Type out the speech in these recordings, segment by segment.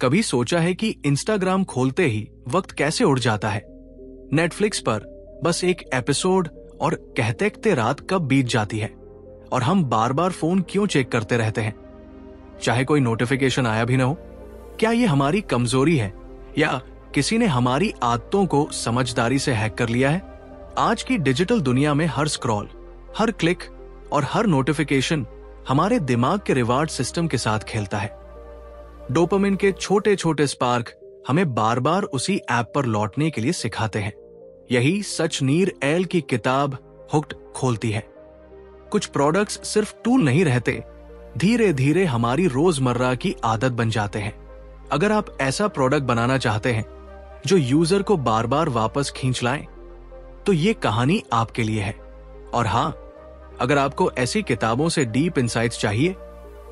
कभी सोचा है कि इंस्टाग्राम खोलते ही वक्त कैसे उड़ जाता है? नेटफ्लिक्स पर बस एक एपिसोड और कहते रात कब बीत जाती है और हम बार बार फोन क्यों चेक करते रहते हैं, चाहे कोई नोटिफिकेशन आया भी ना हो? क्या ये हमारी कमजोरी है या किसी ने हमारी आदतों को समझदारी से हैक कर लिया है? आज की डिजिटल दुनिया में हर स्क्रॉल, हर क्लिक और हर नोटिफिकेशन हमारे दिमाग के रिवार्ड सिस्टम के साथ खेलता है। डोपामिन के छोटे छोटे स्पार्क हमें बार बार उसी ऐप पर लौटने के लिए सिखाते हैं। यही सचनीर एल की किताब हुक्ड खोलती है। कुछ प्रोडक्ट्स सिर्फ टूल नहीं रहते, धीरे धीरे हमारी रोजमर्रा की आदत बन जाते हैं। अगर आप ऐसा प्रोडक्ट बनाना चाहते हैं जो यूजर को बार बार वापस खींच लाए, तो ये कहानी आपके लिए है। और हाँ, अगर आपको ऐसी किताबों से डीप इंसाइट्स चाहिए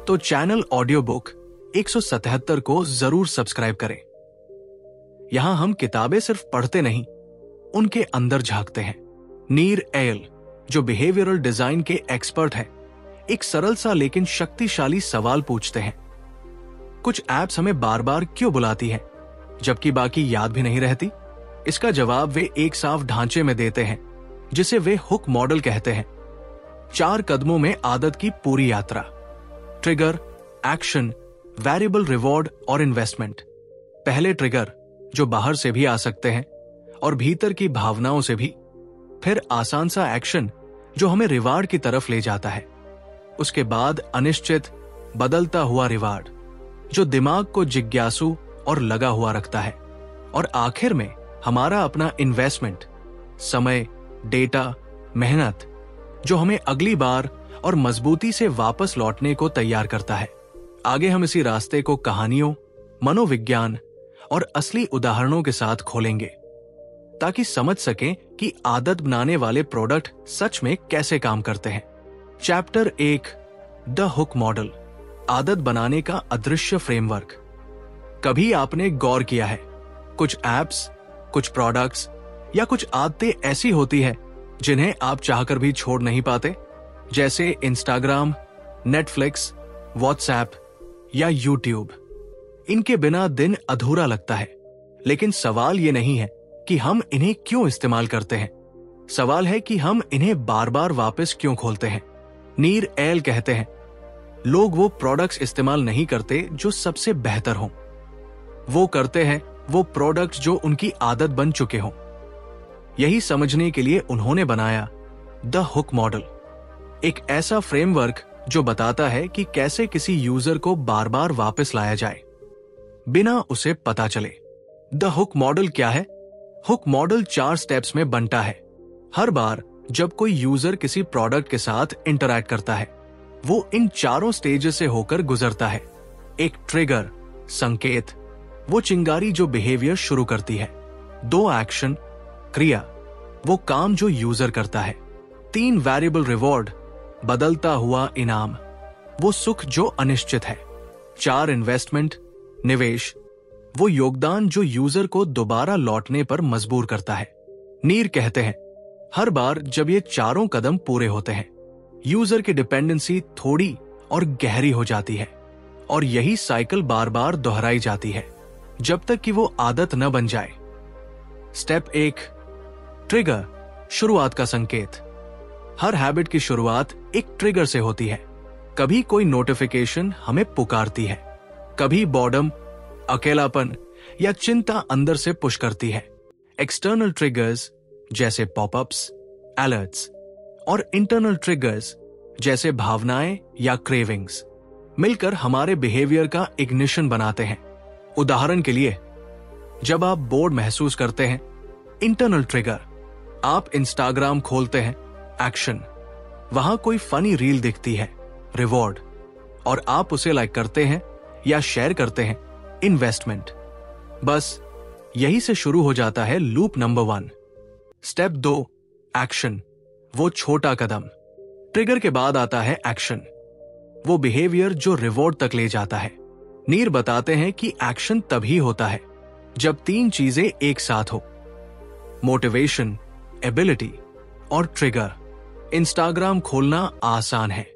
तो चैनल ऑडियो बुक 177 को जरूर सब्सक्राइब करें। यहां हम किताबें सिर्फ पढ़ते नहीं, उनके अंदर झांकते हैं। नीर एयल, जो बिहेवियरल डिजाइन के एक्सपर्ट हैं, एक सरल सा लेकिन शक्तिशाली सवाल पूछते हैं। कुछ ऐप्स हमें बार बार क्यों बुलाती हैं जबकि बाकी याद भी नहीं रहती? इसका जवाब वे एक साफ ढांचे में देते हैं जिसे वे हुक मॉडल कहते हैं। 4 कदमों में आदत की पूरी यात्रा। ट्रिगर, एक्शन, वेरिएबल रिवॉर्ड और इन्वेस्टमेंट। पहले ट्रिगर, जो बाहर से भी आ सकते हैं और भीतर की भावनाओं से भी। फिर आसान सा एक्शन जो हमें रिवार्ड की तरफ ले जाता है। उसके बाद अनिश्चित, बदलता हुआ रिवार्ड जो दिमाग को जिज्ञासु और लगा हुआ रखता है। और आखिर में हमारा अपना इन्वेस्टमेंट, समय, डेटा, मेहनत, जो हमें अगली बार और मजबूती से वापस लौटने को तैयार करता है। आगे हम इसी रास्ते को कहानियों, मनोविज्ञान और असली उदाहरणों के साथ खोलेंगे ताकि समझ सकें कि आदत बनाने वाले प्रोडक्ट सच में कैसे काम करते हैं। चैप्टर 1, द हुक मॉडल, आदत बनाने का अदृश्य फ्रेमवर्क। कभी आपने गौर किया है, कुछ ऐप्स, कुछ प्रोडक्ट्स या कुछ आदतें ऐसी होती है जिन्हें आप चाहकर भी छोड़ नहीं पाते, जैसे इंस्टाग्राम, नेटफ्लिक्स, व्हाट्सएप या यूट्यूब। इनके बिना दिन अधूरा लगता है। लेकिन सवाल ये नहीं है कि हम इन्हें क्यों इस्तेमाल करते हैं, सवाल है कि हम इन्हें बार बार वापस क्यों खोलते हैं। नीर एल कहते हैं, लोग वो प्रोडक्ट्स इस्तेमाल नहीं करते जो सबसे बेहतर हों, वो करते हैं वो प्रोडक्ट्स जो उनकी आदत बन चुके हों। यही समझने के लिए उन्होंने बनाया द हुक मॉडल, एक ऐसा फ्रेमवर्क जो बताता है कि कैसे किसी यूजर को बार बार वापस लाया जाए बिना उसे पता चले। द हुक मॉडल क्या है? हुक मॉडल 4 स्टेप्स में बंटा है। हर बार जब कोई यूजर किसी प्रोडक्ट के साथ इंटरैक्ट करता है, वो इन 4 स्टेजेस से होकर गुजरता है। एक ट्रिगर, संकेत, वो चिंगारी जो बिहेवियर शुरू करती है। 2 एक्शन, क्रिया, वो काम जो यूजर करता है। 3 वेरिएबल रिवॉर्ड, बदलता हुआ इनाम, वो सुख जो अनिश्चित है। 4 इन्वेस्टमेंट, निवेश, वो योगदान जो यूजर को दोबारा लौटने पर मजबूर करता है। नीर कहते हैं, हर बार जब ये 4 कदम पूरे होते हैं, यूजर की डिपेंडेंसी थोड़ी और गहरी हो जाती है और यही साइकिल बार बार दोहराई जाती है जब तक कि वो आदत न बन जाए। स्टेप 1, ट्रिगर, शुरुआत का संकेत। हर हैबिट की शुरुआत एक ट्रिगर से होती है। कभी कोई नोटिफिकेशन हमें पुकारती है, कभी बॉर्डम, अकेलापन या चिंता अंदर से पुश करती है। एक्सटर्नल ट्रिगर्स जैसे पॉपअप्स, अलर्ट्स और इंटरनल ट्रिगर्स जैसे भावनाएं या क्रेविंग्स मिलकर हमारे बिहेवियर का इग्निशन बनाते हैं। उदाहरण के लिए, जब आप बोर्ड महसूस करते हैं, इंटरनल ट्रिगर, आप इंस्टाग्राम खोलते हैं, एक्शन, वहां कोई फनी रील दिखती है, रिवॉर्ड, और आप उसे लाइक करते हैं या शेयर करते हैं, इन्वेस्टमेंट। बस यही से शुरू हो जाता है लूप नंबर 1। स्टेप 2, एक्शन, वो छोटा कदम। ट्रिगर के बाद आता है एक्शन, वो बिहेवियर जो रिवॉर्ड तक ले जाता है। नीर बताते हैं कि एक्शन तभी होता है जब 3 चीजें एक साथ हो, मोटिवेशन, एबिलिटी और ट्रिगर। इंस्टाग्राम खोलना आसान है,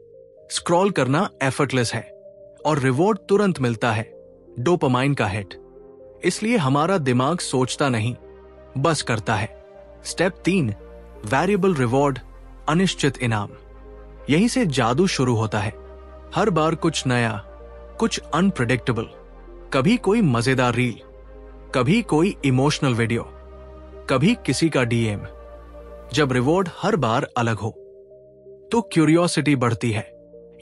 स्क्रॉल करना एफर्टलेस है और रिवॉर्ड तुरंत मिलता है डोपामाइन का हिट। इसलिए हमारा दिमाग सोचता नहीं, बस करता है। स्टेप 3, वेरिएबल रिवॉर्ड, अनिश्चित इनाम। यहीं से जादू शुरू होता है। हर बार कुछ नया, कुछ अनप्रेडिक्टेबल। कभी कोई मजेदार रील, कभी कोई इमोशनल वीडियो, कभी किसी का डीएम। जब रिवॉर्ड हर बार अलग हो तो क्यूरियोसिटी बढ़ती है।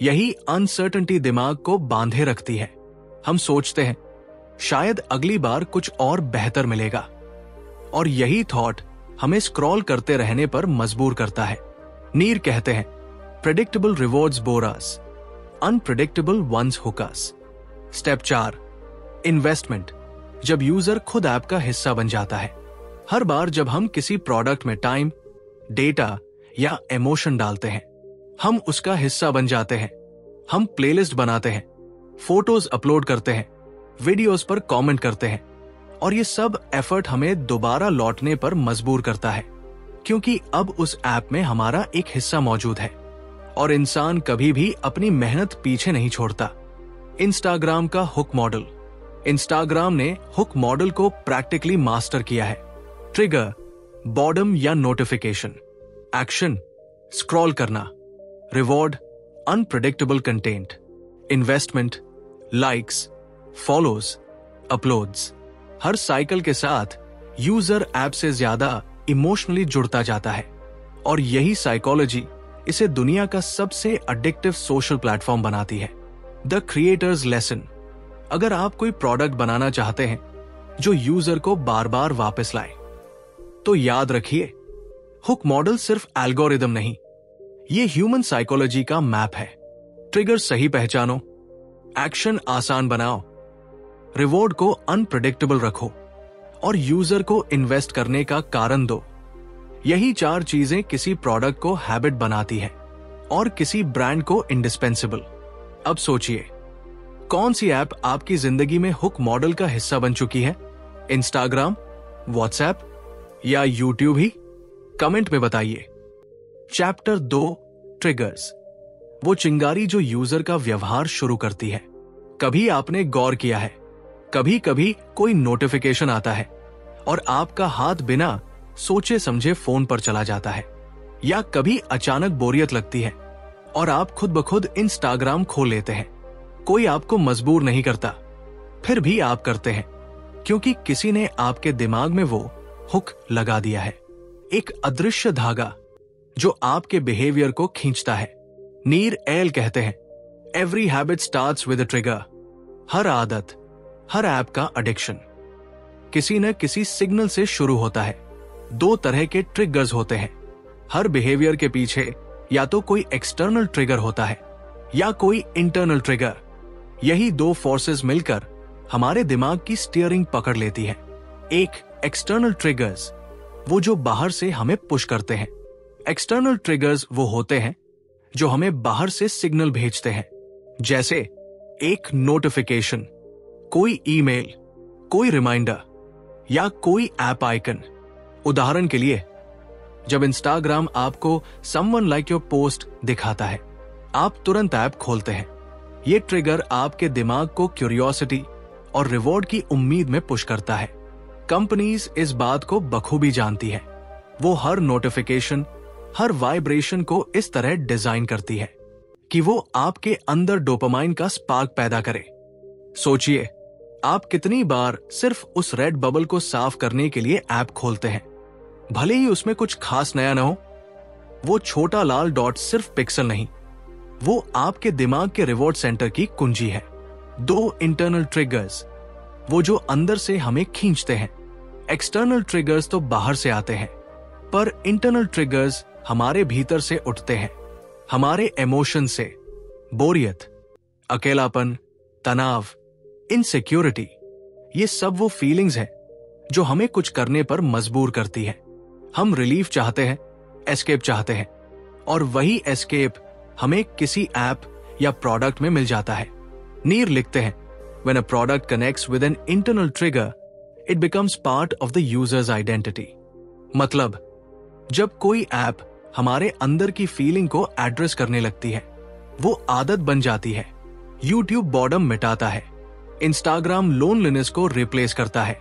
यही अनसर्टेनिटी दिमाग को बांधे रखती है। हम सोचते हैं शायद अगली बार कुछ और बेहतर मिलेगा, और यही थॉट हमें स्क्रॉल करते रहने पर मजबूर करता है। नीर कहते हैं, predictable rewards bore us, unpredictable ones hook us. Step 4, investment. जब यूजर खुद ऐप का हिस्सा बन जाता है। हर बार जब हम किसी प्रोडक्ट में टाइम, डेटा या इमोशन डालते हैं, हम उसका हिस्सा बन जाते हैं। हम प्लेलिस्ट बनाते हैं, फोटोज अपलोड करते हैं, वीडियोस पर कमेंट करते हैं, और ये सब एफर्ट हमें दोबारा लौटने पर मजबूर करता है, क्योंकि अब उस ऐप में हमारा एक हिस्सा मौजूद है। और इंसान कभी भी अपनी मेहनत पीछे नहीं छोड़ता। इंस्टाग्राम का हुक मॉडल। इंस्टाग्राम ने हुक मॉडल को प्रैक्टिकली मास्टर किया है। ट्रिगर, बॉर्डम या नोटिफिकेशन। एक्शन, स्क्रॉल करना। Reward, unpredictable content. Investment, likes, follows, uploads. हर साइकिल के साथ यूजर ऐप से ज्यादा इमोशनली जुड़ता जाता है, और यही साइकोलॉजी इसे दुनिया का सबसे एडिक्टिव सोशल प्लेटफॉर्म बनाती है। The creators lesson. अगर आप कोई प्रोडक्ट बनाना चाहते हैं जो यूजर को बार बार वापस लाए, तो याद रखिए, हुक मॉडल सिर्फ एल्गोरिदम नहीं, ये ह्यूमन साइकोलॉजी का मैप है। ट्रिगर सही पहचानो, एक्शन आसान बनाओ, रिवॉर्ड को अनप्रेडिक्टेबल रखो, और यूजर को इन्वेस्ट करने का कारण दो। यही 4 चीजें किसी प्रोडक्ट को हैबिट बनाती है और किसी ब्रांड को इंडिस्पेंसिबल। अब सोचिए, कौन सी ऐप आपकी जिंदगी में हुक मॉडल का हिस्सा बन चुकी है? इंस्टाग्राम, व्हाट्सएप या यूट्यूब ही? कमेंट में बताइए। Chapter 2, triggers. वो चिंगारी जो यूजर का व्यवहार शुरू करती है। कभी आपने गौर किया है, कभी कभी कोई नोटिफिकेशन आता है और आपका हाथ बिना सोचे समझे फोन पर चला जाता है, या कभी अचानक बोरियत लगती है और आप खुद ब खुद इंस्टाग्राम खोल लेते हैं। कोई आपको मजबूर नहीं करता, फिर भी आप करते हैं, क्योंकि किसी ने आपके दिमाग में वो हुक लगा दिया है। एक अदृश्य धागा जो आपके बिहेवियर को खींचता है। नीर एल कहते हैं, every habit starts with a trigger. हर आदत, हर ऐप का एडिक्शन किसी न किसी सिग्नल से शुरू होता है। 2 तरह के ट्रिगर्स होते हैं। हर बिहेवियर के पीछे या तो कोई एक्सटर्नल ट्रिगर होता है या कोई इंटरनल ट्रिगर। यही 2 फोर्सेस मिलकर हमारे दिमाग की स्टीयरिंग पकड़ लेती है। एक, एक्सटर्नल ट्रिगर्स, वो जो बाहर से हमें पुश करते हैं। एक्सटर्नल ट्रिगर्स वो होते हैं जो हमें बाहर से सिग्नल भेजते हैं, जैसे एक नोटिफिकेशन, कोई ईमेल, कोई रिमाइंडर या कोई ऐप आइकन। उदाहरण के लिए, जब इंस्टाग्राम आपको समवन लाइक योर पोस्ट दिखाता है, आप तुरंत ऐप खोलते हैं। ये ट्रिगर आपके दिमाग को क्यूरियोसिटी और रिवॉर्ड की उम्मीद में पुश करता है। कंपनीज इस बात को बखूबी जानती है। वो हर नोटिफिकेशन, हर वाइब्रेशन को इस तरह डिजाइन करती है कि वो आपके अंदर डोपामाइन का स्पार्क पैदा करे। सोचिए, आप कितनी बार सिर्फ उस रेड बबल को साफ करने के लिए ऐप खोलते हैं, भले ही उसमें कुछ खास नया न हो। वो छोटा लाल डॉट सिर्फ पिक्सल नहीं, वो आपके दिमाग के रिवॉर्ड सेंटर की कुंजी है। 2 इंटरनल ट्रिगर्स, वो जो अंदर से हमें खींचते हैं। एक्सटर्नल ट्रिगर्स तो बाहर से आते हैं, पर इंटरनल ट्रिगर्स हमारे भीतर से उठते हैं, हमारे इमोशन से। बोरियत, अकेलापन, तनाव, इनसिक्योरिटी, ये सब वो फीलिंग्स हैं जो हमें कुछ करने पर मजबूर करती है। हम रिलीफ चाहते हैं, एस्केप चाहते हैं, और वही एस्केप हमें किसी ऐप या प्रोडक्ट में मिल जाता है। नीर लिखते हैं, when a product connects with an internal trigger, it becomes part of the user's identity. मतलब, जब कोई ऐप हमारे अंदर की फीलिंग को एड्रेस करने लगती है, वो आदत बन जाती है। YouTube बॉर्डम मिटाता है, इंस्टाग्राम लोनलीनेस को रिप्लेस करता है,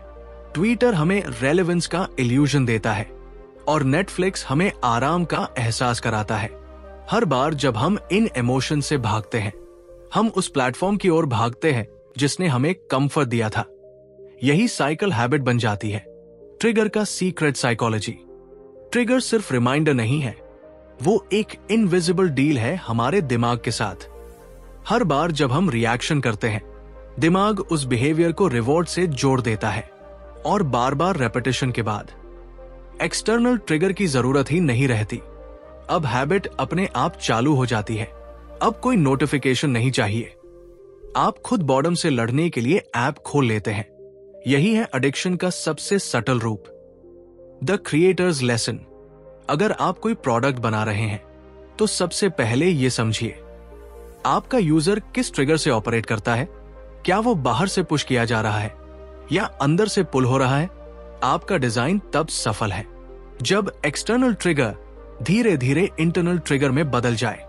ट्विटर हमें रेलेवेंस का इल्यूजन देता है और नेटफ्लिक्स हमें आराम का एहसास कराता है। हर बार जब हम इन इमोशन से भागते हैं, हम उस प्लेटफॉर्म की ओर भागते हैं जिसने हमें कंफर्ट दिया था। यही साइकिल हैबिट बन जाती है। ट्रिगर का सीक्रेट साइकोलॉजी। ट्रिगर सिर्फ रिमाइंडर नहीं है, वो एक इनविजिबल डील है हमारे दिमाग के साथ। हर बार जब हम रिएक्शन करते हैं, दिमाग उस बिहेवियर को रिवॉर्ड से जोड़ देता है और बार बार रेपिटेशन के बाद एक्सटर्नल ट्रिगर की जरूरत ही नहीं रहती। अब हैबिट अपने आप चालू हो जाती है। अब कोई नोटिफिकेशन नहीं चाहिए, आप खुद बॉर्डम से लड़ने के लिए ऐप खोल लेते हैं। यही है एडिक्शन का सबसे सटल रूप। The creators lesson. अगर आप कोई प्रोडक्ट बना रहे हैं तो सबसे पहले यह समझिए, आपका यूजर किस ट्रिगर से ऑपरेट करता है। क्या वो बाहर से पुश किया जा रहा है या अंदर से पुल हो रहा है। आपका डिजाइन तब सफल है जब एक्सटर्नल ट्रिगर धीरे धीरे इंटरनल ट्रिगर में बदल जाए।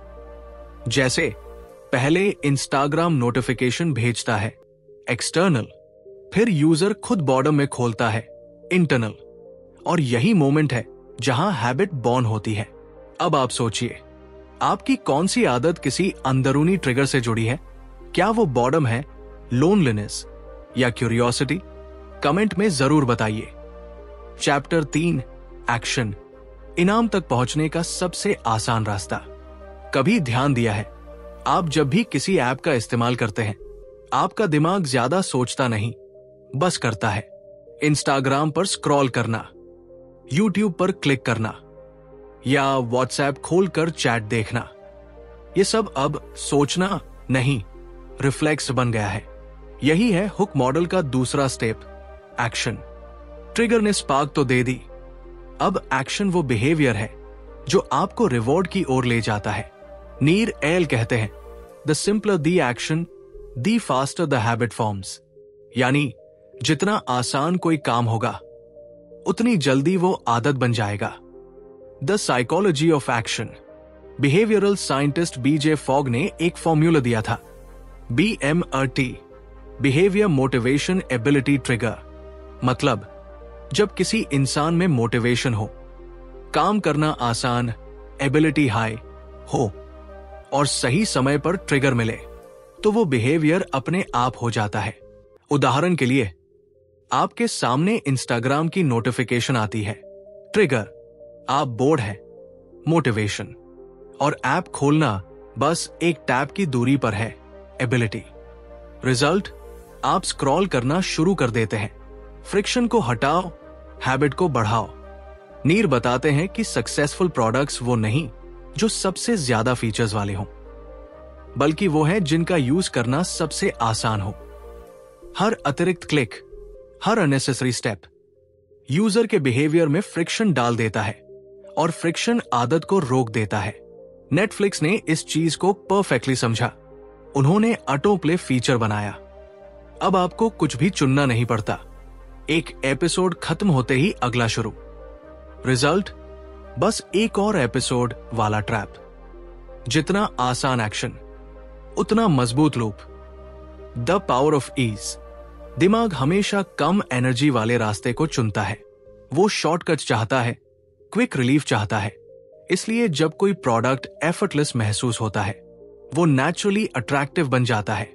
जैसे पहले इंस्टाग्राम नोटिफिकेशन भेजता है, एक्सटर्नल, फिर यूजर खुद बॉर्डम में खोलता है, इंटरनल, और यही मोमेंट है जहां हैबिट बॉर्न होती है। अब आप सोचिए, आपकी कौन सी आदत किसी अंदरूनी ट्रिगर से जुड़ी है। क्या वो बॉर्डम है, लोनलीनेस या क्यूरियोसिटी? कमेंट में जरूर बताइए। Chapter 3, action. इनाम तक पहुंचने का सबसे आसान रास्ता। कभी ध्यान दिया है, आप जब भी किसी ऐप का इस्तेमाल करते हैं, आपका दिमाग ज्यादा सोचता नहीं, बस करता है। इंस्टाग्राम पर स्क्रॉल करना, यूट्यूब पर क्लिक करना या व्हाट्सएप खोलकर चैट देखना, ये सब अब सोचना नहीं, रिफ्लेक्स बन गया है। यही है हुक मॉडल का दूसरा स्टेप, एक्शन। ट्रिगर ने स्पार्क तो दे दी, अब एक्शन वो बिहेवियर है जो आपको रिवॉर्ड की ओर ले जाता है। नीर एल कहते हैं, the simpler the action the faster the habit forms. यानी जितना आसान कोई काम होगा, उतनी जल्दी वो आदत बन जाएगा। The psychology of action. Behavioural scientist B J Fogg ने एक फॉर्मूला दिया था, BMRT, behaviour motivation ability trigger. मतलब जब किसी इंसान में मोटिवेशन हो, काम करना आसान, एबिलिटी हाई हो और सही समय पर ट्रिगर मिले, तो वो बिहेवियर अपने आप हो जाता है। उदाहरण के लिए, आपके सामने इंस्टाग्राम की नोटिफिकेशन आती है, ट्रिगर, आप बोर्ड हैं, मोटिवेशन, और ऐप खोलना बस एक टैप की दूरी पर है, एबिलिटी। रिजल्ट, आप स्क्रॉल करना शुरू कर देते हैं। फ्रिक्शन को हटाओ, हैबिट को बढ़ाओ। नीर बताते हैं कि सक्सेसफुल प्रोडक्ट्स वो नहीं जो सबसे ज्यादा फीचर्स वाले हों, बल्कि वो हैं जिनका यूज करना सबसे आसान हो। हर अतिरिक्त क्लिक, हर अननेसेसरी स्टेप यूजर के बिहेवियर में फ्रिक्शन डाल देता है और फ्रिक्शन आदत को रोक देता है। नेटफ्लिक्स ने इस चीज को परफेक्टली समझा। उन्होंने ऑटो प्ले फीचर बनाया। अब आपको कुछ भी चुनना नहीं पड़ता, एक एपिसोड खत्म होते ही अगला शुरू। रिजल्ट, बस एक और एपिसोड वाला ट्रैप। जितना आसान एक्शन, उतना मजबूत लूप। The power of ease. दिमाग हमेशा कम एनर्जी वाले रास्ते को चुनता है। वो शॉर्टकट चाहता है, क्विक रिलीफ चाहता है। इसलिए जब कोई प्रोडक्ट एफर्टलेस महसूस होता है, वो नेचुरली अट्रैक्टिव बन जाता है।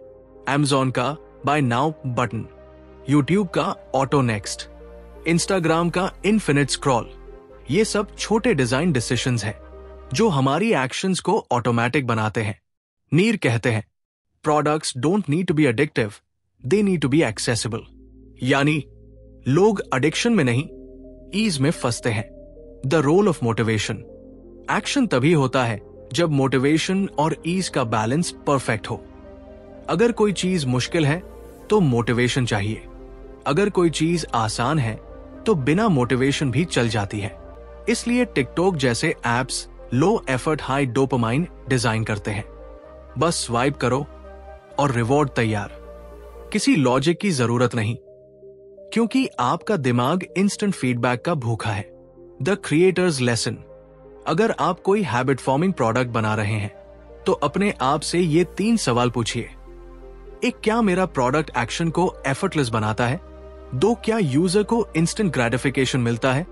Amazon का बाय नाउ बटन, यूट्यूब का ऑटो नेक्स्ट, इंस्टाग्राम का इन्फिनिट स्क्रॉल, ये सब छोटे डिजाइन डिसीजंस हैं जो हमारी एक्शंस को ऑटोमेटिक बनाते हैं। नीर कहते हैं, products don't need to be addictive, they need to be accessible. यानी लोग एडिक्शन में नहीं, ईज में फंसते हैं। The role of motivation. Action तभी होता है जब मोटिवेशन और ईज का बैलेंस परफेक्ट हो। अगर कोई चीज मुश्किल है तो मोटिवेशन चाहिए, अगर कोई चीज आसान है तो बिना मोटिवेशन भी चल जाती है। इसलिए टिकटॉक जैसे apps low effort high dopamine design करते हैं। बस स्वाइप करो और रिवॉर्ड तैयार। किसी लॉजिक की जरूरत नहीं, क्योंकि आपका दिमाग इंस्टेंट फीडबैक का भूखा है। The creators lesson. अगर आप कोई हैबिट फॉर्मिंग प्रोडक्ट बना रहे हैं तो अपने आप से ये 3 सवाल पूछिए। 1, क्या मेरा प्रोडक्ट एक्शन को एफर्टलेस बनाता है? 2, क्या यूजर को इंस्टेंट ग्रेटिफिकेशन मिलता है?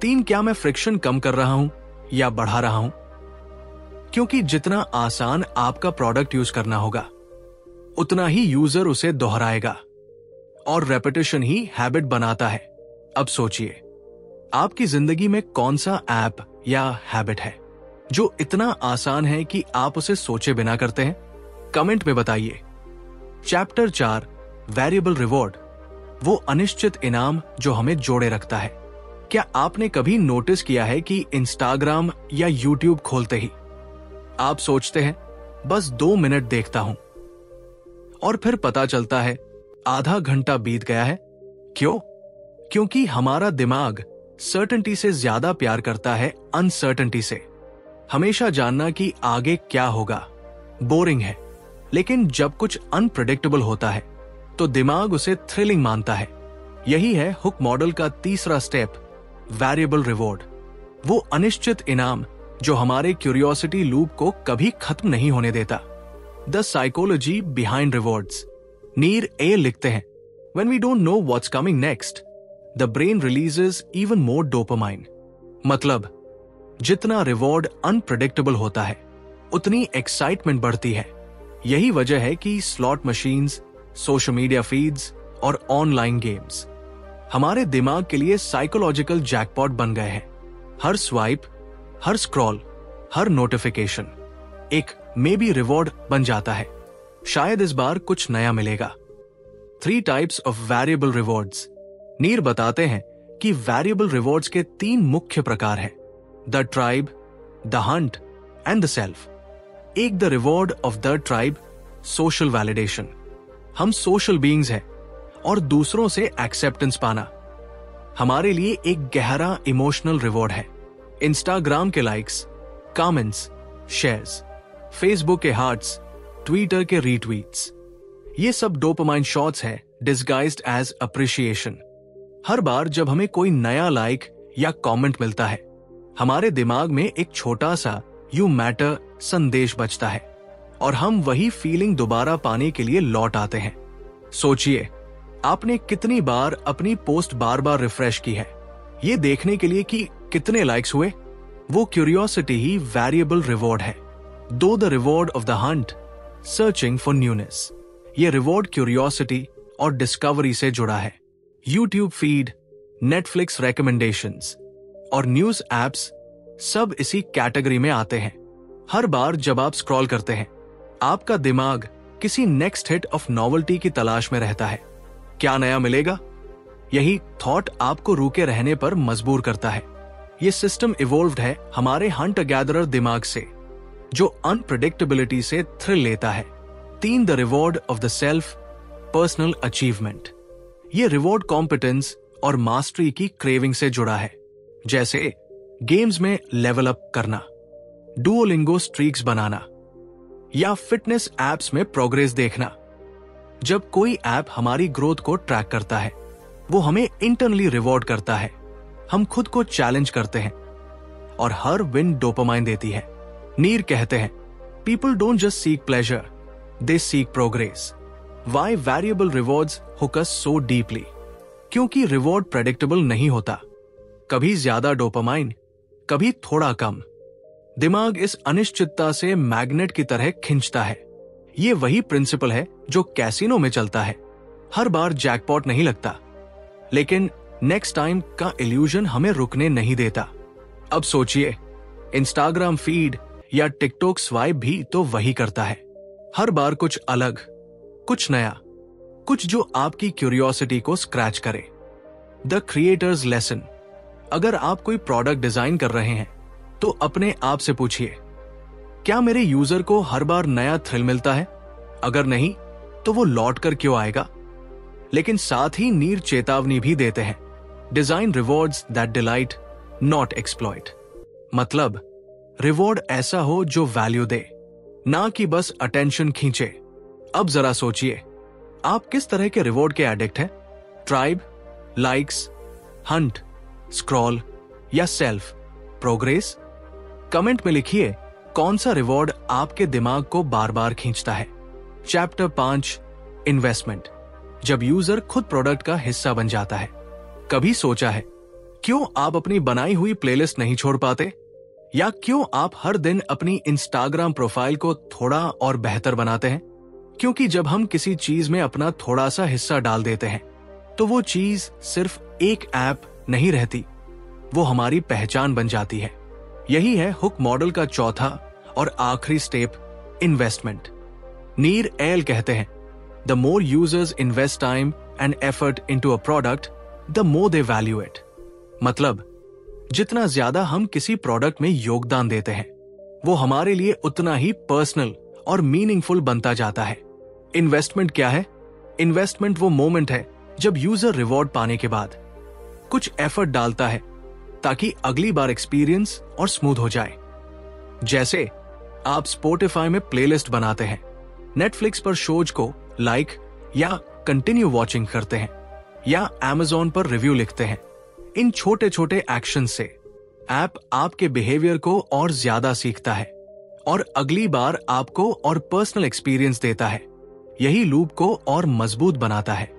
3, क्या मैं फ्रिक्शन कम कर रहा हूं या बढ़ा रहा हूं? क्योंकि जितना आसान आपका प्रोडक्ट यूज करना होगा, उतना ही यूजर उसे दोहराएगा और रेपिटेशन ही हैबिट बनाता है। अब सोचिए, आपकी जिंदगी में कौन सा ऐप या हैबिट है जो इतना आसान है कि आप उसे सोचे बिना करते हैं? कमेंट में बताइए। चैप्टर 4, वेरिएबल रिवॉर्ड, वो अनिश्चित इनाम जो हमें जोड़े रखता है। क्या आपने कभी नोटिस किया है कि इंस्टाग्राम या यूट्यूब खोलते ही आप सोचते हैं बस 2 मिनट देखता हूं, और फिर पता चलता है आधा घंटा बीत गया है? क्यों? क्योंकि हमारा दिमाग सर्टेनिटी से ज्यादा प्यार करता है अनसर्टेनिटी से। हमेशा जानना कि आगे क्या होगा बोरिंग है, लेकिन जब कुछ अनप्रेडिक्टेबल होता है तो दिमाग उसे थ्रिलिंग मानता है। यही है हुक मॉडल का तीसरा स्टेप, वेरिएबल रिवॉर्ड, वो अनिश्चित इनाम जो हमारे क्यूरियोसिटी लूप को कभी खत्म नहीं होने देता। The psychology behind rewards. Nir ए लिखते हैं, when we don't know what's coming next, the brain releases even more dopamine. मतलब जितना रिवॉर्ड अनप्रेडिक्टेबल होता है, उतनी एक्साइटमेंट बढ़ती है। यही वजह है कि slot machines, social media feeds और ऑनलाइन गेम्स हमारे दिमाग के लिए साइकोलॉजिकल जैकपॉट बन गए हैं। हर स्वाइप, हर स्क्रॉल, हर नोटिफिकेशन एक मे बी रिवॉर्ड बन जाता है। शायद इस बार कुछ नया मिलेगा। 3 टाइप्स ऑफ वेरिएबल रिवॉर्ड्स। नीर बताते हैं कि वेरिएबल रिवॉर्ड्स के 3 मुख्य प्रकार हैं, the tribe, the hunt and the self. एक, the reward of the tribe, social validation. हम सोशल बीइंग्स हैं और दूसरों से एक्सेप्टेंस पाना हमारे लिए एक गहरा इमोशनल रिवॉर्ड है। इंस्टाग्राम के लाइक्स, कमेंट्स, शेयर्स, फेसबुक के हार्ट्स, ट्विटर के रीट्वीट्स, ये सब डोपामाइन शॉट्स हैं डिस्गाइज्ड एज अप्रिशिएशन। हर बार जब हमें कोई नया लाइक या कमेंट मिलता है, हमारे दिमाग में एक छोटा सा यू मैटर संदेश बजता है और हम वही फीलिंग दोबारा पाने के लिए लौट आते हैं। सोचिए, आपने कितनी बार अपनी पोस्ट बार बार रिफ्रेश की है, ये देखने के लिए कि कितने लाइक्स हुए। वो क्यूरियोसिटी ही वेरिएबल रिवॉर्ड है। दो, the reward of the Hunt, searching for newness. ये रिवॉर्ड क्यूरियोसिटी और डिस्कवरी से जुड़ा है। यूट्यूब फीड, नेटफ्लिक्स रिकमेंडेशंस और न्यूज एप्स सब इसी कैटेगरी में आते हैं। हर बार जब आप स्क्रॉल करते हैं, आपका दिमाग किसी नेक्स्ट हिट ऑफ नॉवेल्टी की तलाश में रहता है। क्या नया मिलेगा? यही थॉट आपको रुके रहने पर मजबूर करता है। ये सिस्टम इवॉल्व्ड है हमारे हंटर गैदरर दिमाग से, जो अनप्रेडिक्टेबिलिटी से थ्रिल लेता है। 3, the reward of the self, personal achievement. ये रिवॉर्ड कॉम्पिटेंस और मास्टरी की क्रेविंग से जुड़ा है, जैसे गेम्स में लेवल अप करना, डुओलिंगो स्ट्रीक्स बनाना या फिटनेस एप्स में प्रोग्रेस देखना। जब कोई ऐप हमारी ग्रोथ को ट्रैक करता है, वो हमें इंटरनली रिवॉर्ड करता है। हम खुद को चैलेंज करते हैं और हर विन डोपामाइन देती है। नीर कहते हैं, people don't just seek pleasure, they seek progress. Why variable rewards hook us so deeply? क्योंकि रिवॉर्ड प्रेडिक्टेबल नहीं होता, कभी ज्यादा डोपामाइन, कभी थोड़ा कम। दिमाग इस अनिश्चितता से मैग्नेट की तरह खींचता है। ये वही प्रिंसिपल है जो कैसीनो में चलता है। हर बार जैकपॉट नहीं लगता, लेकिन नेक्स्ट टाइम का इल्यूजन हमें रुकने नहीं देता। अब सोचिए, इंस्टाग्राम फीड या टिकटॉक स्वाइप भी तो वही करता है। हर बार कुछ अलग, कुछ नया, कुछ जो आपकी क्यूरियोसिटी को स्क्रैच करे। The creators lesson. अगर आप कोई प्रोडक्ट डिजाइन कर रहे हैं, तो अपने आप से पूछिए, क्या मेरे यूजर को हर बार नया थ्रिल मिलता है? अगर नहीं, तो वो लौट कर क्यों आएगा? लेकिन साथ ही नीर चेतावनी भी देते हैं, design rewards that delight, not exploit. मतलब रिवॉर्ड ऐसा हो जो वैल्यू दे, ना कि बस अटेंशन खींचे। अब जरा सोचिए, आप किस तरह के रिवॉर्ड के एडिक्ट हैं? ट्राइब, लाइक्स, हंट, स्क्रॉल या सेल्फ प्रोग्रेस? कमेंट में लिखिए कौन सा रिवॉर्ड आपके दिमाग को बार बार खींचता है। चैप्टर 5, इन्वेस्टमेंट, जब यूजर खुद प्रोडक्ट का हिस्सा बन जाता है। कभी सोचा है क्यों आप अपनी बनाई हुई प्लेलिस्ट नहीं छोड़ पाते? या क्यों आप हर दिन अपनी इंस्टाग्राम प्रोफाइल को थोड़ा और बेहतर बनाते हैं? क्योंकि जब हम किसी चीज में अपना थोड़ा सा हिस्सा डाल देते हैं तो वो चीज सिर्फ एक ऐप नहीं रहती, वो हमारी पहचान बन जाती है। यही है हुक मॉडल का चौथा और आखिरी स्टेप, इन्वेस्टमेंट। नीर एयल कहते हैं, the more users invest time and effort into a product, the more they value it. मतलब जितना ज्यादा हम किसी प्रोडक्ट में योगदान देते हैं वो हमारे लिए उतना ही पर्सनल और मीनिंगफुल बनता जाता है। इन्वेस्टमेंट क्या है? इन्वेस्टमेंट वो मोमेंट है जब यूजर रिवॉर्ड पाने के बाद कुछ एफर्ट डालता है ताकि अगली बार एक्सपीरियंस और स्मूथ हो जाए। जैसे आप स्पॉटिफाई में प्लेलिस्ट बनाते हैं, नेटफ्लिक्स पर शोज को लाइक या कंटिन्यू वॉचिंग करते हैं, या अमेज़न पर रिव्यू लिखते हैं। इन छोटे छोटे एक्शन से ऐप आपके बिहेवियर को और ज्यादा सीखता है और अगली बार आपको और पर्सनल एक्सपीरियंस देता है। यही लूप को और मजबूत बनाता है।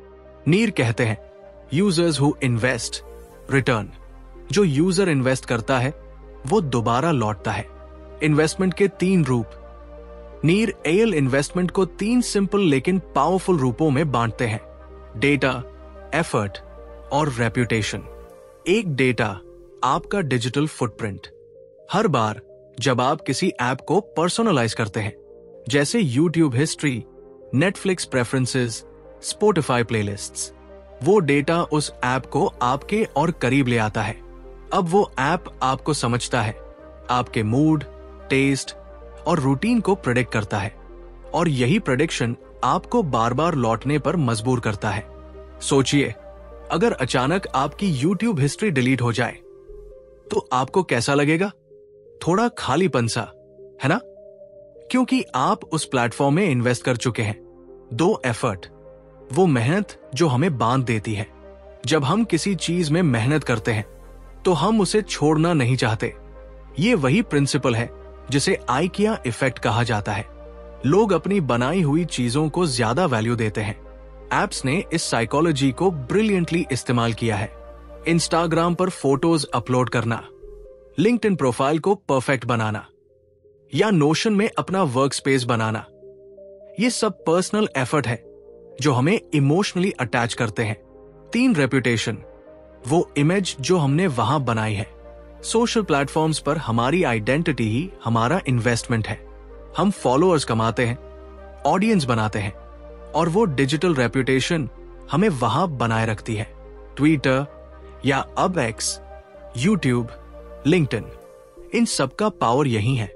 नीर कहते हैं, यूजर्स हु इन्वेस्ट रिटर्न। जो यूजर इन्वेस्ट करता है वो दोबारा लौटता है। इन्वेस्टमेंट के 3 रूप। नीर एयल इन्वेस्टमेंट को 3 सिंपल लेकिन पावरफुल रूपों में बांटते हैं, डेटा, एफर्ट और रेप्यूटेशन। एक डेटा, आपका डिजिटल फुटप्रिंट। हर बार जब आप किसी ऐप को पर्सनलाइज करते हैं, जैसे YouTube history, Netflix preferences, Spotify playlists, वो डेटा उस ऐप को आपके और करीब ले आता है। अब वो ऐप आपको समझता है, आपके मूड, टेस्ट और रूटीन को प्रेडिक्ट करता है, और यही प्रेडिक्शन आपको बार बार लौटने पर मजबूर करता है। सोचिए, अगर अचानक आपकी यूट्यूब हिस्ट्री डिलीट हो जाए तो आपको कैसा लगेगा? थोड़ा खालीपन सा, है ना? क्योंकि आप उस प्लेटफॉर्म में इन्वेस्ट कर चुके हैं। 2 एफर्ट, वो मेहनत जो हमें बांध देती है। जब हम किसी चीज में मेहनत करते हैं तो हम उसे छोड़ना नहीं चाहते। ये वही प्रिंसिपल है जिसे आइकिया इफेक्ट कहा जाता है। लोग अपनी बनाई हुई चीजों को ज्यादा वैल्यू देते हैं। एप्स ने इस साइकोलॉजी को ब्रिलियंटली इस्तेमाल किया है। इंस्टाग्राम पर फोटोज अपलोड करना, लिंक्डइन प्रोफाइल को परफेक्ट बनाना, या नोशन में अपना वर्क स्पेस बनाना, ये सब पर्सनल एफर्ट है जो हमें इमोशनली अटैच करते हैं। 3 रेप्यूटेशन, वो इमेज जो हमने वहां बनाई है। सोशल प्लेटफॉर्म्स पर हमारी आइडेंटिटी ही हमारा इन्वेस्टमेंट है। हम फॉलोअर्स कमाते हैं, ऑडियंस बनाते हैं, और वो डिजिटल रेप्यूटेशन हमें वहां बनाए रखती है। ट्विटर या अब एक्स, यूट्यूब, लिंक्डइन, इन सबका पावर यही है।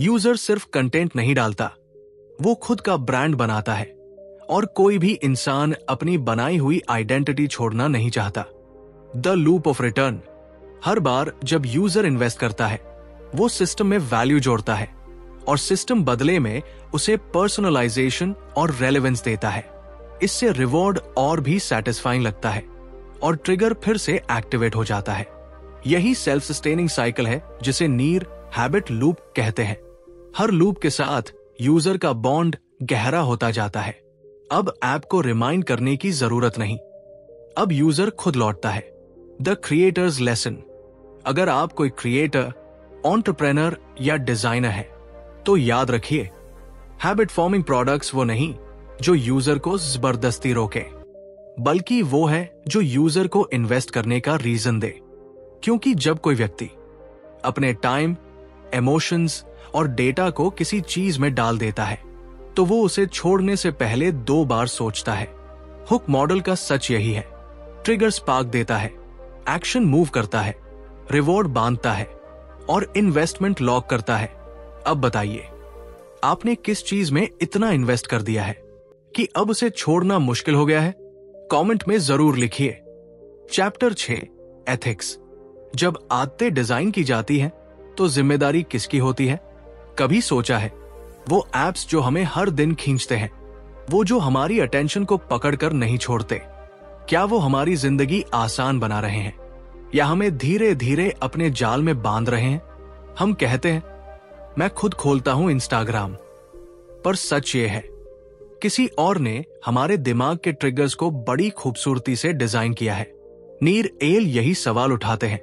यूजर सिर्फ कंटेंट नहीं डालता, वो खुद का ब्रांड बनाता है, और कोई भी इंसान अपनी बनाई हुई आइडेंटिटी छोड़ना नहीं चाहता। द लूप ऑफ रिटर्न, हर बार जब यूजर इन्वेस्ट करता है वो सिस्टम में वैल्यू जोड़ता है, और सिस्टम बदले में उसे पर्सनलाइजेशन और रेलेवेंस देता है। इससे रिवॉर्ड और भी सैटिस्फाइंग लगता है और ट्रिगर फिर से एक्टिवेट हो जाता है। यही सेल्फ सस्टेनिंग साइकिल है जिसे नीर हैबिट लूप कहते हैं। हर लूप के साथ यूजर का बॉन्ड गहरा होता जाता है। अब ऐप को रिमाइंड करने की जरूरत नहीं, अब यूजर खुद लौटता है। द क्रिएटर्स लेसन, अगर आप कोई क्रिएटर, एंटरप्रेन्योर या डिजाइनर है तो याद रखिए, हैबिट फॉर्मिंग प्रोडक्ट्स वो नहीं जो यूजर को जबरदस्ती रोके, बल्कि वो है जो यूजर को इन्वेस्ट करने का रीजन दे। क्योंकि जब कोई व्यक्ति अपने टाइम, इमोशंस और डेटा को किसी चीज में डाल देता है तो वो उसे छोड़ने से पहले 2 बार सोचता है। हुक मॉडल का सच यही है, ट्रिगर स्पार्क देता है, एक्शन मूव करता है, रिवॉर्ड बांधता है और इन्वेस्टमेंट लॉक करता है। अब बताइए, आपने किस चीज में इतना इन्वेस्ट कर दिया है कि अब उसे छोड़ना मुश्किल हो गया है? कमेंट में जरूर लिखिए। चैप्टर 6, एथिक्स, जब आदतें डिजाइन की जाती हैं तो जिम्मेदारी किसकी होती है? कभी सोचा है, वो एप्स जो हमें हर दिन खींचते हैं, वो जो हमारी अटेंशन को पकड़कर नहीं छोड़ते, क्या वो हमारी जिंदगी आसान बना रहे हैं या हमें धीरे धीरे अपने जाल में बांध रहे हैं? हम कहते हैं, मैं खुद खोलता हूं इंस्टाग्राम, पर सच ये है, किसी और ने हमारे दिमाग के ट्रिगर्स को बड़ी खूबसूरती से डिजाइन किया है। नीर एल यही सवाल उठाते हैं,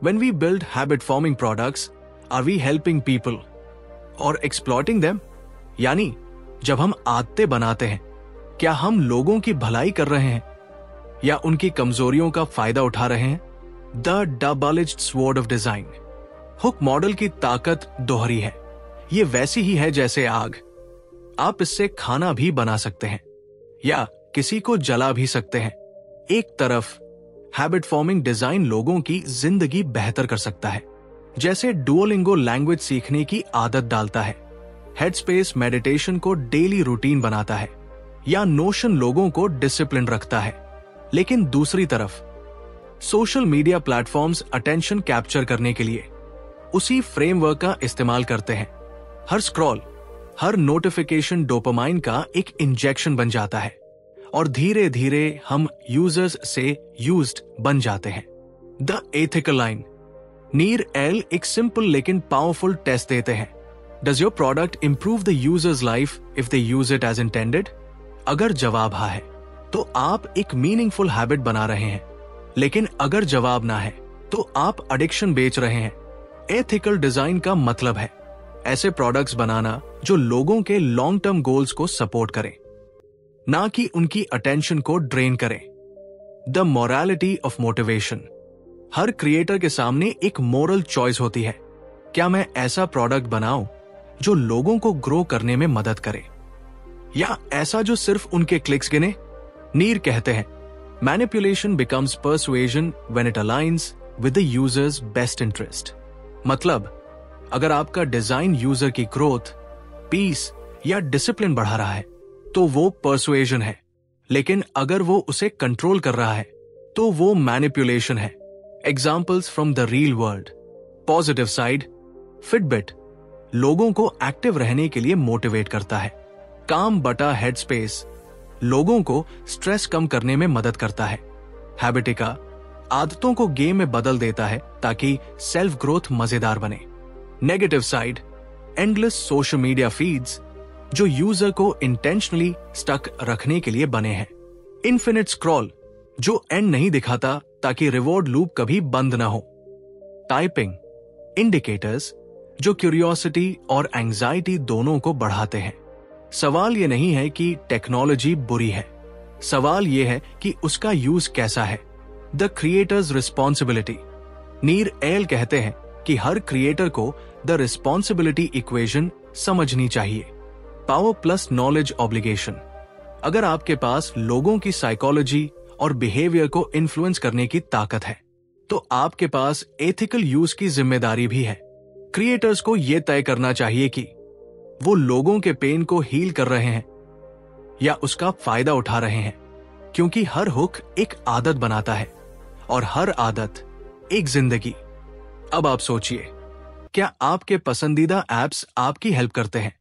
When we build habit forming products, are we helping people or exploiting them? यानी जब हम आदतें बनाते हैं, क्या हम लोगों की भलाई कर रहे हैं या उनकी कमजोरियों का फायदा उठा रहे हैं? The double-aged sword of design. Hook model की ताकत दोहरी है। ये वैसी ही है जैसे आग। आप इससे खाना भी बना सकते हैं या किसी को जला भी सकते हैं। एक तरफ हैबिट फॉर्मिंग डिजाइन लोगों की जिंदगी बेहतर कर सकता है, जैसे डुओलिंगो लैंग्वेज सीखने की आदत डालता है, हेडस्पेस मेडिटेशन को डेली रूटीन बनाता है, या नोशन लोगों को डिसिप्लिन रखता है। लेकिन दूसरी तरफ social media platforms attention capture करने के लिए उसी फ्रेमवर्क का इस्तेमाल करते हैं। हर स्क्रॉल, हर नोटिफिकेशन डोपामाइन का एक इंजेक्शन बन जाता है और धीरे धीरे हम यूजर्स से यूज्ड बन जाते हैं। The ethical line. Nir Eyal एक सिंपल लेकिन पावरफुल टेस्ट देते हैं। Does your product improve the users life if they use it as intended? अगर जवाब हाँ है तो आप एक मीनिंगफुल हैबिट बना रहे हैं, लेकिन अगर जवाब ना है तो आप एडिक्शन बेच रहे हैं। एथिकल डिजाइन का मतलब है ऐसे प्रोडक्ट्स बनाना जो लोगों के लॉन्ग टर्म गोल्स को सपोर्ट करें, ना कि उनकी अटेंशन को ड्रेन करें। The morality of motivation. Her creator के सामने एक मोरल चॉइस होती है। क्या मैं ऐसा प्रोडक्ट बनाऊं जो लोगों को ग्रो करने में मदद करे, या ऐसा जो सिर्फ उनके क्लिक्स गिने? नीर कहते हैं, manipulation becomes persuasion when it aligns with the user's best interest. मतलब अगर आपका डिजाइन यूजर की ग्रोथ, पीस या डिसिप्लिन बढ़ा रहा है तो वो परसुएजन है, लेकिन अगर वो उसे कंट्रोल कर रहा है तो वो मैनिपुलेशन है। Examples from the real world. Positive side. Fitbit लोगों को एक्टिव रहने के लिए मोटिवेट करता है। काम बटा हेडस्पेस लोगों को स्ट्रेस कम करने में मदद करता है। हैबिटिका आदतों को गेम में बदल देता है ताकि सेल्फ ग्रोथ मजेदार बने। Negative side. Endless social media feeds जो यूजर को इंटेंशनली स्टक रखने के लिए बने हैं। इन्फिनिट स्क्रॉल जो एंड नहीं दिखाता ताकि रिवॉर्ड लूप कभी बंद ना हो। टाइपिंग इंडिकेटर्स जो क्यूरियोसिटी और एंजाइटी दोनों को बढ़ाते हैं। सवाल यह नहीं है कि टेक्नोलॉजी बुरी है, सवाल यह है कि उसका यूज कैसा है। The creators responsibility. नीर एल कहते हैं कि हर क्रिएटर को द रिस्पॉन्सिबिलिटी इक्वेशन समझनी चाहिए। Power plus knowledge obligation. अगर आपके पास लोगों की साइकोलॉजी और बिहेवियर को इन्फ्लुएंस करने की ताकत है तो आपके पास एथिकल यूज की जिम्मेदारी भी है। क्रिएटर्स को यह तय करना चाहिए कि वो लोगों के पेन को हील कर रहे हैं या उसका फायदा उठा रहे हैं, क्योंकि हर हुक एक आदत बनाता है और हर आदत एक जिंदगी। अब आप सोचिए, क्या आपके पसंदीदा एप्स आपकी हेल्प करते हैं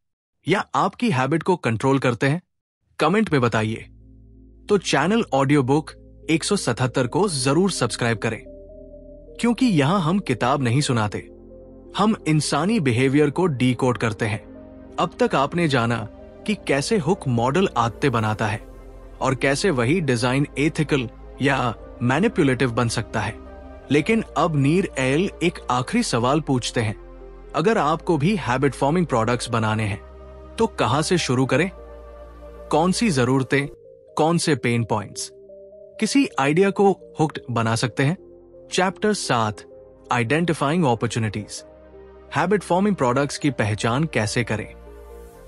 या आपकी हैबिट को कंट्रोल करते हैं? कमेंट में बताइए। तो चैनल ऑडियो बुक 177 को जरूर सब्सक्राइब करें, क्योंकि यहां हम किताब नहीं सुनाते, हम इंसानी बिहेवियर को डीकोड करते हैं। अब तक आपने जाना कि कैसे हुक मॉडल आदतें बनाता है और कैसे वही डिजाइन एथिकल या मैनिपुलेटिव बन सकता है। लेकिन अब नीर एल एक आखिरी सवाल पूछते हैं, अगर आपको भी हैबिट फॉर्मिंग प्रोडक्ट्स बनाने हैं तो कहां से शुरू करें? कौन सी जरूरतें, कौन से पेन पॉइंट्स किसी आइडिया को हुक्ड बना सकते हैं? Chapter 7 identifying opportunities. Habit forming products की पहचान कैसे करें?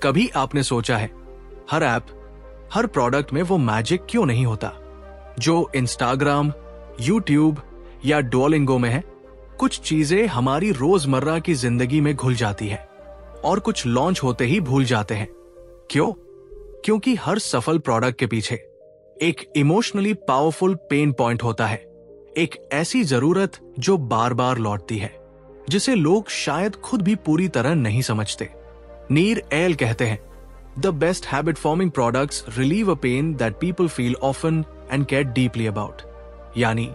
कभी आपने सोचा है हर ऐप, हर प्रोडक्ट में वो मैजिक क्यों नहीं होता जो इंस्टाग्राम, यूट्यूब या डुओलिंगो में है? कुछ चीजें हमारी रोजमर्रा की जिंदगी में घुल जाती है और कुछ लॉन्च होते ही भूल जाते हैं। क्यों? क्योंकि हर सफल प्रोडक्ट के पीछे एक इमोशनली पावरफुल पेन पॉइंट होता है, एक ऐसी जरूरत जो बार बार लौटती है, जिसे लोग शायद खुद भी पूरी तरह नहीं समझते। नीर एल कहते हैं, the best habit forming products relieve a pain that people feel often and care deeply about. यानी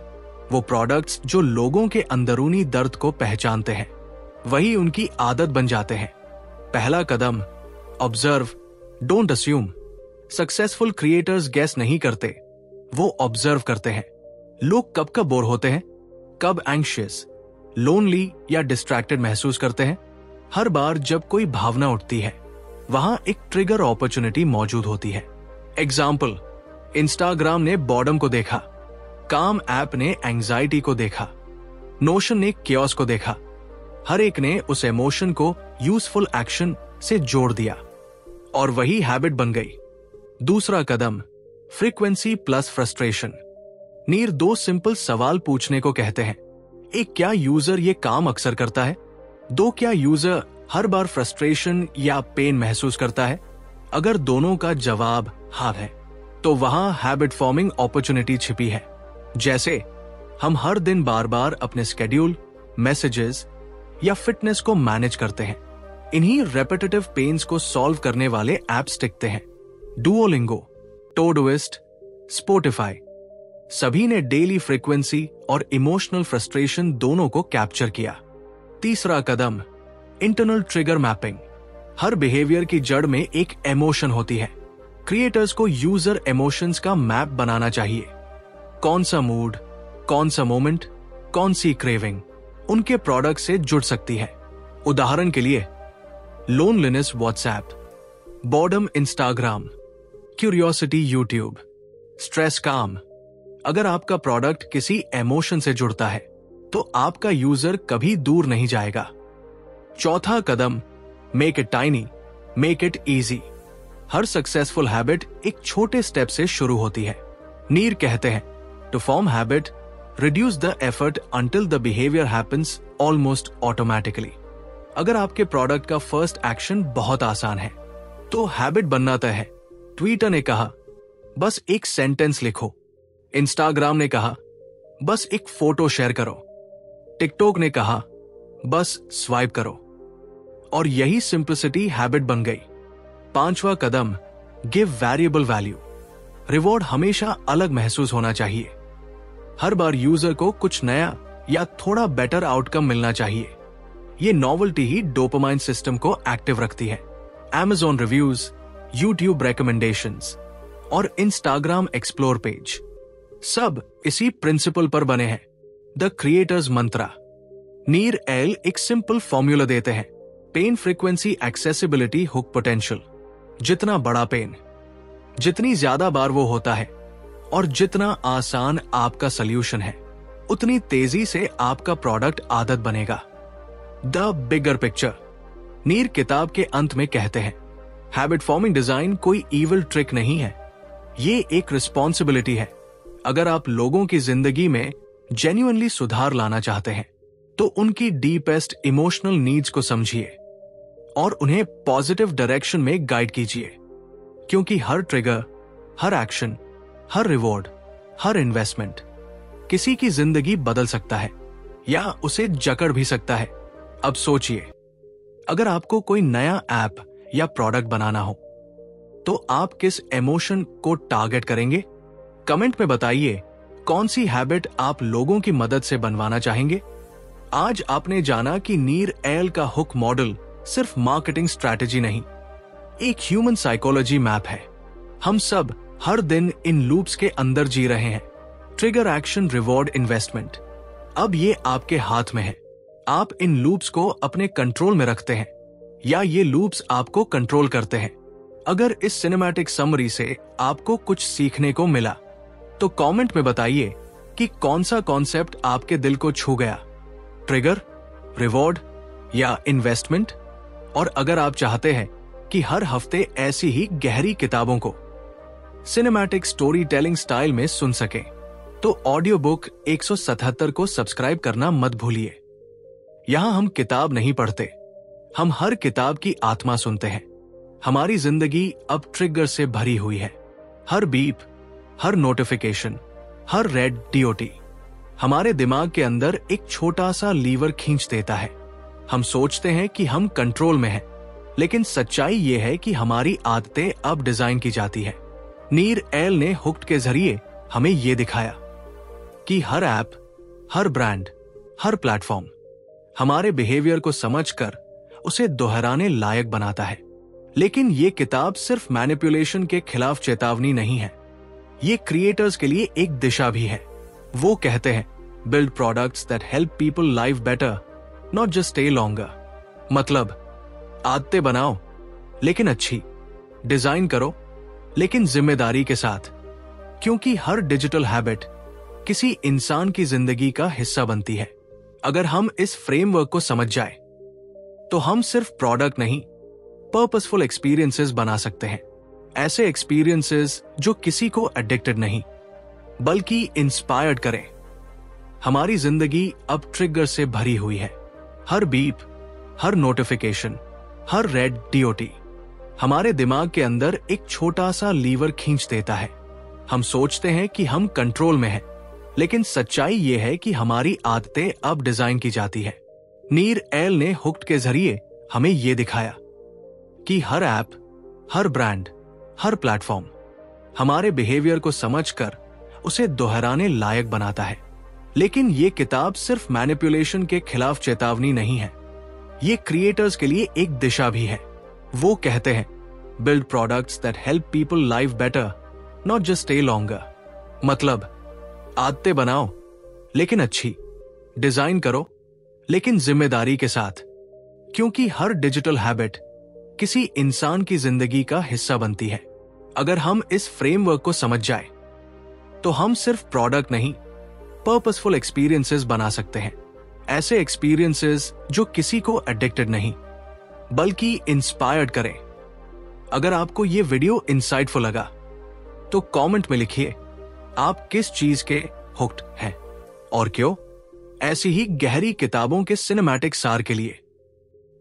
वो प्रोडक्ट्स जो लोगों के अंदरूनी दर्द को पहचानते हैं, वही उनकी आदत बन जाते हैं। पहला कदम, observe, don't assume. Successful creators guess नहीं करते, वो ऑब्जर्व करते हैं। लोग कब कब बोर होते हैं, कब एंग्शियस, लोनली या डिस्ट्रैक्टेड महसूस करते हैं। हर बार जब कोई भावना उठती है, वहां एक ट्रिगर अपॉर्चुनिटी मौजूद होती है। एग्जाम्पल, इंस्टाग्राम ने बॉर्डम को देखा, काम ऐप ने एंजाइटी को देखा, नोशन ने कियोस को देखा। हर एक ने उस इमोशन को यूजफुल एक्शन से जोड़ दिया और वही हैबिट बन गई। दूसरा कदम, फ्रीक्वेंसी प्लस फ्रस्ट्रेशन। नीर 2 सिंपल सवाल पूछने को कहते हैं। एक, क्या यूजर ये काम अक्सर करता है? 2, क्या यूजर हर बार फ्रस्ट्रेशन या पेन महसूस करता है? अगर दोनों का जवाब हाँ है, तो वहां हैबिट फॉर्मिंग अपॉर्चुनिटी छिपी है। जैसे हम हर दिन बार बार अपने स्केड्यूल, मैसेजेस या फिटनेस को मैनेज करते हैं। इन्हीं रेपिटेटिव पेन्स को सॉल्व करने वाले एप्स टिकते हैं। डुओलिंगो, टोडोइस्ट, स्पॉटिफाई, सभी ने डेली फ्रीक्वेंसी और इमोशनल फ्रस्ट्रेशन दोनों को कैप्चर किया। तीसरा कदम, इंटरनल ट्रिगर मैपिंग। हर बिहेवियर की जड़ में एक इमोशन होती है। क्रिएटर्स को यूजर इमोशंस का मैप बनाना चाहिए। कौन सा मूड, कौन सा मोमेंट, कौन सी क्रेविंग उनके प्रोडक्ट से जुड़ सकती है। उदाहरण के लिए, loneliness WhatsApp, boredom Instagram, curiosity YouTube, stress काम। अगर आपका प्रोडक्ट किसी इमोशन से जुड़ता है, तो आपका यूजर कभी दूर नहीं जाएगा। चौथा कदम, make it tiny, make it easy. हर सक्सेसफुल हैबिट एक छोटे स्टेप से शुरू होती है। नीर कहते हैं, to form habit, reduce the effort until the behaviour happens almost automatically. अगर आपके प्रोडक्ट का फर्स्ट एक्शन बहुत आसान है, तो हैबिट बनना तय है। ट्विटर ने कहा, बस एक सेंटेंस लिखो। इंस्टाग्राम ने कहा, बस एक फोटो शेयर करो। टिकटॉक ने कहा, बस स्वाइप करो। और यही सिंप्लिसिटी हैबिट बन गई। पांचवा कदम, गिव वेरिएबल वैल्यू। रिवॉर्ड हमेशा अलग महसूस होना चाहिए। हर बार यूजर को कुछ नया या थोड़ा बेटर आउटकम मिलना चाहिए। ये नॉवेल्टी ही डोपामाइन सिस्टम को एक्टिव रखती है। Amazon रिव्यूज, YouTube रिकमेंडेशंस और Instagram एक्सप्लोर पेज सब इसी प्रिंसिपल पर बने हैं। The creators mantra. Nir Eyal एक सिंपल फॉर्मूला देते हैं, pain frequency accessibility hook potential. जितना बड़ा पेन, जितनी ज्यादा बार वो होता है और जितना आसान आपका सॉल्यूशन है, उतनी तेजी से आपका प्रोडक्ट आदत बनेगा। The bigger picture. नीर किताब के अंत में कहते हैं, हैबिट फॉर्मिंग डिजाइन कोई इविल ट्रिक नहीं है, ये एक रिस्पॉन्सिबिलिटी है। अगर आप लोगों की जिंदगी में जेन्युइनली सुधार लाना चाहते हैं, तो उनकी डीपेस्ट इमोशनल नीड्स को समझिए और उन्हें पॉजिटिव डायरेक्शन में गाइड कीजिए। क्योंकि हर ट्रिगर, हर एक्शन, हर रिवॉर्ड, हर इन्वेस्टमेंट किसी की जिंदगी बदल सकता है या उसे जकड़ भी सकता है। अब सोचिए, अगर आपको कोई नया ऐप या प्रोडक्ट बनाना हो, तो आप किस इमोशन को टारगेट करेंगे? कमेंट में बताइए, कौन सी हैबिट आप लोगों की मदद से बनवाना चाहेंगे। आज आपने जाना कि नीर एल का हुक मॉडल सिर्फ मार्केटिंग स्ट्रैटेजी नहीं, एक ह्यूमन साइकोलॉजी मैप है। हम सब हर दिन इन लूप्स के अंदर जी रहे हैं। Trigger, action, reward, investment. अब ये आपके हाथ में है। आप इन लूप्स को अपने कंट्रोल में रखते हैं या ये लूप्स आपको कंट्रोल करते हैं। अगर इस सिनेमैटिक समरी से आपको कुछ सीखने को मिला, तो कमेंट में बताइए कि कौन सा कॉन्सेप्ट आपके दिल को छू गया, ट्रिगर, रिवॉर्ड या इन्वेस्टमेंट। और अगर आप चाहते हैं कि हर हफ्ते ऐसी ही गहरी किताबों को सिनेमैटिक स्टोरी टेलिंग स्टाइल में सुन सकें, तो ऑडियो बुक 177 को सब्सक्राइब करना मत भूलिए। यहां हम किताब नहीं पढ़ते, हम हर किताब की आत्मा सुनते हैं। हमारी जिंदगी अब ट्रिगर से भरी हुई है। हर बीप, हर नोटिफिकेशन, हर रेड डीओटी हमारे दिमाग के अंदर एक छोटा सा लीवर खींच देता है। हम सोचते हैं कि हम कंट्रोल में हैं, लेकिन सच्चाई यह है कि हमारी आदतें अब डिजाइन की जाती है। नीर एल ने हुक्ड के जरिए हमें यह दिखाया कि हर ऐप, हर ब्रांड, हर प्लेटफॉर्म हमारे बिहेवियर को समझकर उसे दोहराने लायक बनाता है, लेकिन ये किताब सिर्फ मैनिपुलेशन के खिलाफ चेतावनी नहीं है, ये क्रिएटर्स के लिए एक दिशा भी है। वो कहते हैं, build products that help people live better, not just stay longer. मतलब आदतें बनाओ लेकिन अच्छी, डिजाइन करो लेकिन जिम्मेदारी के साथ, क्योंकि हर डिजिटल हैबिट किसी इंसान की जिंदगी का हिस्सा बनती है। अगर हम इस फ्रेमवर्क को समझ जाए तो हम सिर्फ प्रोडक्ट नहीं, पर्पसफुल एक्सपीरियंसेस बना सकते हैं। ऐसे एक्सपीरियंसेस जो किसी को एडिक्टेड नहीं बल्कि इंस्पायर्ड करें। हमारी जिंदगी अब ट्रिगर से भरी हुई है। हर बीप, हर नोटिफिकेशन, हर रेड डीओटी हमारे दिमाग के अंदर एक छोटा सा लीवर खींच देता है। हम सोचते हैं कि हम कंट्रोल में हैं, लेकिन सच्चाई यह है कि हमारी आदतें अब डिजाइन की जाती है। नीर एल ने हुक्ड के जरिए हमें यह दिखाया कि हर ऐप, हर ब्रांड, हर प्लेटफॉर्म हमारे बिहेवियर को समझकर उसे दोहराने लायक बनाता है। लेकिन यह किताब सिर्फ मैनिपुलेशन के खिलाफ चेतावनी नहीं है, ये क्रिएटर्स के लिए एक दिशा भी है। वो कहते हैं, build products that help people live better, not just stay longer. मतलब आदतें बनाओ लेकिन अच्छी, डिजाइन करो लेकिन जिम्मेदारी के साथ, क्योंकि हर डिजिटल हैबिट किसी इंसान की जिंदगी का हिस्सा बनती है। अगर हम इस फ्रेमवर्क को समझ जाए तो हम सिर्फ प्रोडक्ट नहीं, पर्पसफुल एक्सपीरियंसेस बना सकते हैं। ऐसे एक्सपीरियंसेस जो किसी को एडिक्टेड नहीं बल्कि इंस्पायर्ड करें। अगर आपको यह वीडियो इंसाइटफुल लगा तो कमेंट में लिखिए आप किस चीज के हुक्ड हैं और क्यों। ऐसी ही गहरी किताबों के सिनेमैटिक सार के लिए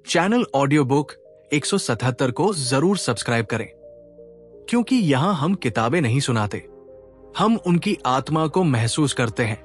चैनल ऑडियो बुक 177 को जरूर सब्सक्राइब करें, क्योंकि यहां हम किताबें नहीं सुनाते, हम उनकी आत्मा को महसूस करते हैं।